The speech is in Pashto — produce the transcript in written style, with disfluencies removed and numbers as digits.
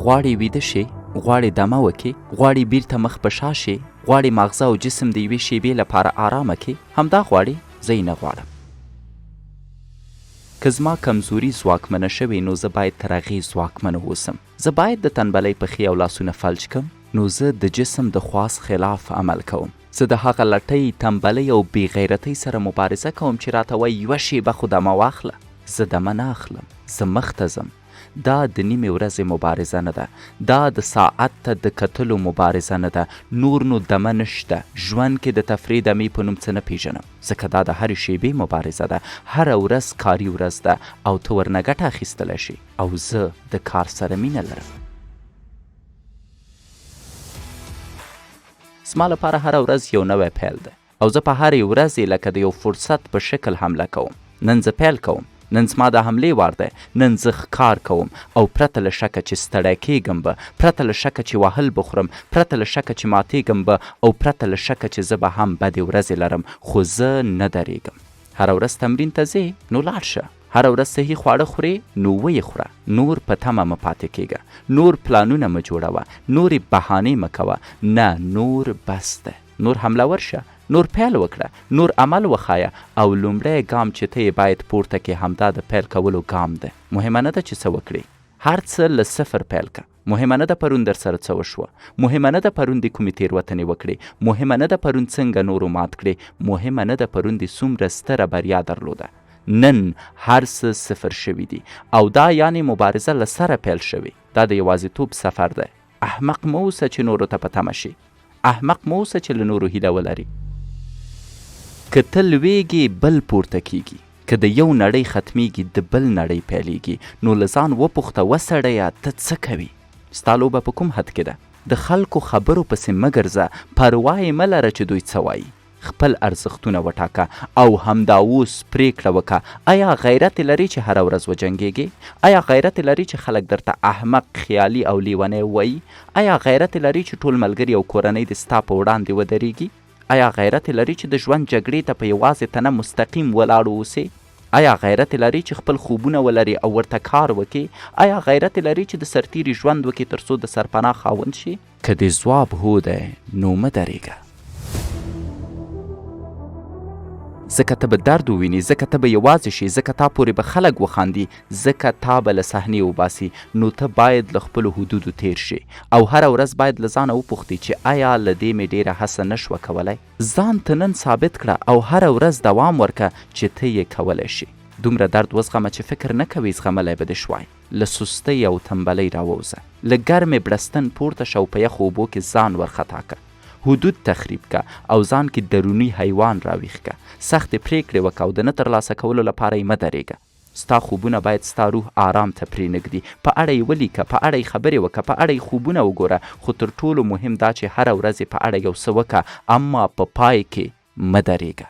غواړې ویده شې، غواړې دمه وکې، غواړې بیرته مخ په شا شې، غواړې ماغزه او جسم د یوې شیبې لپاره آرامه کې، همدا غواړې، زه یې نه غواړم. که زما کمزوري ځواکمنه شوې نو زه باید تر هغې ځواکمنه اوسم. زه باید د تنبلۍ پښې او لاسونه فلج کړم نو زه د جسم د خواست خلاف عمل کوم. زه د هغه لټۍ، تنبلۍ او بې غیرتۍ سره مبارزه کوم چې راته وایي یوه شیبه خو دمه واخله. زه دمه نه اخلم، زه مخ ته ځم. دا د نیمې ورځې مبارزه نه ده، دا د ساعت ته د کتلو مبارزه نه ده. نور نو دمه نشته. ژوند کې د تفریح دمې په نوم څه نه پیژنم، ځکه دا د هرې شیبې مبارزه ده. هره ورځ کاري ورځ ده او ته ورنه ګټه اخیستلی شي، او زه د کار سره مینه لرم. زما لپاره هره ورځ یو نوی پیل ده، او زه په هرې ورځ لکه د یو فرصت په شکل حمله کوم. نن زه پیل کوم، نن زما د حملې وار دی، نن زه ښکار کوم، او پرته له شکه چې ستړی کیږم به، پرته له شکه چې وهل بخورم، پرته له شکه چې ماتیږم به، او پرته له شکه چې زه به هم بدې ورځې لرم، خو زه نه درېږم. هره ورځ تمرین ته ځې نو لاړ شه، هره ورځ صحي خواړه خورې نو ویې خوره. نور په تمه مه پاتې کېږه، نور پلانونه مه جوړوه، نورې بهانې مه کوه. نه، نور بس ده. نور حمله ورشه، نور پیل وکړه، نور عمل وخایه، او لومړی ګام چې ته یې باید پورته کې همدا د پیل کولو ګام ده. مهمه نه ده چې څه وکړې، هر څه له صفر پیل که. مهمه نه ده پرون در سره څه وشوه، مهمه نه ده پرون دې کومې تېروتنې وکړې، مهمه نه ده پرون څنګه نورو مات کړې، مهمه نه ده پرون دې څومره ستره بریا درلوده. نن هر څه صفر شوي دي، او دا یعنې مبارزه له سره پیل شوې. دا د یوازیتوب سفر دی. احمق مه اوسه چې نورو ته په تمه شي، احمق مه اوسه چې له نورو هیله ولري. که ته لویږې بل پورته کیږي، که د یو نړۍ ختمیږي د بل نړۍ پیلیږي، نو له ځان وپوښته وسړیه ته څه کوې؟ ستا لوبه په کوم حد کې ده؟ د خلکو خبرو پسې مه ګرځه، پروا یې مه لره چې دوی څه وایي. خپل ارزښتونه وټاکه او همدا اوس پریکړه وکړه. آیا غیرت لري چې هره ورځ وجنګېږې؟ آیا غیرت لري چې خلک درته احمق، خیالي او لیونی وایي؟ آیا غیرت لري چې ټول ملګري او کورنۍ دې ستا په وړاندې ودرېږي؟ آیا غیرت لري چې د ژوند جګړې ته په یوازې تنه مستقیم ولاړ اوسې؟ آیا غیرت لري چې خپل خوبونه ولري او ورته کار وکړي؟ آیا غیرت لري چې د سرتیري ژوند وکړي تر څو د سرپناه خاوند شي؟ که دې ځواب هو دی نو مه درېږه، ځکه ته به درد وویني، ځکه ته به یوازې شي، ځکه تا پورې به خلک وخاندي، ځکه تا به له صحنې وباسي. نو ته باید له خپلو حدودو تیر شي، او هره ورځ باید له ځانه وپوښتې چې آیا له دې مې ډېره هڅه نه شوه کولی؟ ځان ته نن ثابت کړه او هره ورځ دوام ورکړه چې ته یې کولی شي. دومره درد وزغمه چې فکر نه کوې زغملی به دې شوای. له سستۍ او تنبلۍ راووځه، له ګرمې بړستن پورته شه او په یخو اوبو کې ځان ورخطا کړه. حدود تخریب که او ځان کې دروني حیوان راویښ که. سختې پریکړې وکړه او د نه ترلاسه کولو لپاره یې مه درېږه. ستا خوبونه باید ستا روح آرام ته پرېنږدي. په اړه یې ولیکه، په اړه یې خبرې وکړه، په اړه یې خوبونه وګوره، خو تر ټولو مهم دا چې هره ورځ یې په اړه یو څه وکړه، اما په پای کې مه درېږه.